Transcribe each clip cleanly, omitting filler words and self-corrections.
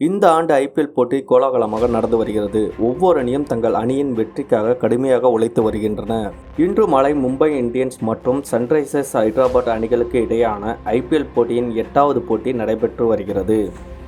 இந்த ஆண்டு ஐபிஎல் போட்டி கோலாகலமாக நடந்து வருகிறது. ஒவ்வொரு அணியும் தங்கள் அணியின் வெற்றிக்காக கடுமையாக உழைத்து வருகின்றன. இன்று மாலை மும்பை இந்தியன்ஸ் மற்றும் சன்ரைசர்ஸ் ஹைதராபாத் அணிகளுக்கு இடையேயான ஐபிஎல் போட்டியின் 8வது போட்டி நடைபெற்று வருகிறது.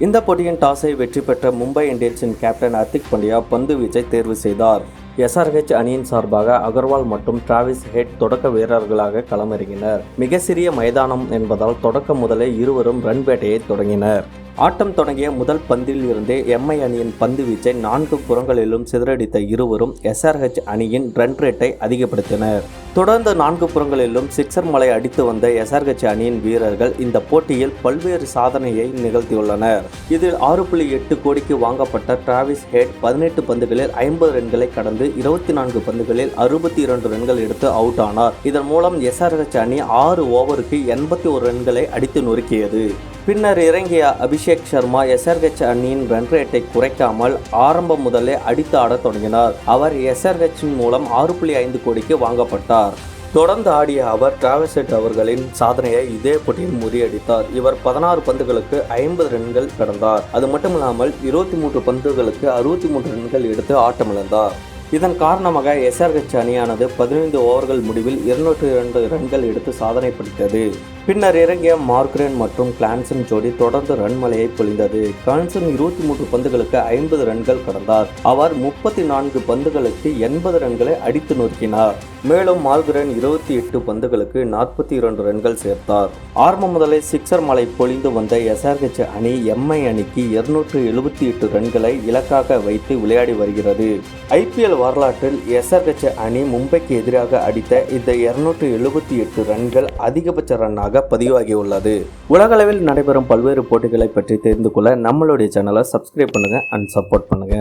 இந்த போட்டியின் டாஸை வெற்றி பெற்ற மும்பை இந்தியன்ஸின் கேப்டன் ஹர்திக் பாண்டியா பந்து வீச்சை தேர்வு செய்தார். SRH அணியின் சார்பாக அகர்வால் மற்றும் டிராவிஸ் ஹெட் தொடக்க வீரர்களாக களமிறங்கினர். மிக சிறிய மைதானம் என்பதால் தொடக்கம் முதலே இருவரும் ரன் வேட்டையை தொடங்கினர். ஆட்டம் தொடங்கிய முதல் பந்தில் இருந்தே MI அணியின் பந்து வீச்சை 4 புறங்களிலும் சிதறடித்த இருவரும் SRH அணியின் ரன் ரேட்டை அதிகப்படுத்தினர். தொடர்ந்து 4 புறங்களிலும் சிக்ஸர் மழை அடித்து வந்த SRH அணியின் வீரர்கள் இந்த போட்டியில் பல்வேறு சாதனையை நிகழ்த்தியுள்ளனர். இதில் 6.8 கோடிக்கு வாங்கப்பட்ட டிராவிஸ் ஹெட் 18 பந்துகளில் 50 ரன்களை கடந்து 24 பந்துகளில் 62 ரன்கள் எடுத்து அவுட் ஆனார். இதன் மூலம் SRH அணி 6 ஓவருக்கு 81 ரன்களை அடித்து நொறுக்கியது. பின்னர் இறங்கிய அபிஷேக் சர்மா SRH அணியின் ரன் ரேட்டை குறைக்காமல் ஆரம்பம் முதலே அடித்து ஆடத் தொடங்கினார். அவர் SRH மூலம் 6.5 கோடிக்கு வாங்கப்பட்டார். தொடர்ந்து ஆடிய அவர் டிராவிஸ் ஹெட் அவர்களின் சாதனையை இதே போட்டியில் முறியடித்தார். இவர் 16 பந்துகளுக்கு 50 ரன்கள் கடந்தார். அது மட்டுமில்லாமல் 23 பந்துகளுக்கு 63 ரன்கள் எடுத்து ஆட்டமிழந்தார். இதன் காரணமாக SRH அணியானது 15 ஓவர்கள் முடிவில் 202 ரன்கள் எடுத்து சாதனை படைத்தது. பின்னர் இறங்கிய மார்க்ரேன் மற்றும் கிளான்சன் ஜோடி தொடர்ந்து ரன் மழையை பொழிந்தது. கிளான்சன் 23 பந்துகளுக்கு 50 ரன்கள் கடந்தார். அவர் 34 பந்துகளுக்கு 80 ரன்களை அடித்து நொறுக்கினார். மேலும் மார்க்ரேன் 28 பந்துகளுக்கு 42 ரன்கள் சேர்த்தார். ஆரம்பம் முதலே சிக்ஸர் மழை பொழிந்து வந்த SRH அணி MI அணிக்கு 278 ரன்களை இலக்காக வைத்து விளையாடி வருகிறது. IPL வரலாற்றில் SRH அணி மும்பைக்கு எதிராக அடித்த இந்த 278 ரன்கள் அதிகபட்ச ரன்னாக பதிவாகியுள்ளது. உலகளவில் நடைபெறும் பல்வேறு போட்டிகளை பற்றி தெரிந்து கொள்ள நம்மளுடைய சேனலை சப்ஸ்கிரைப் பண்ணுங்க அண்ட் சப்போர்ட் பண்ணுங்க.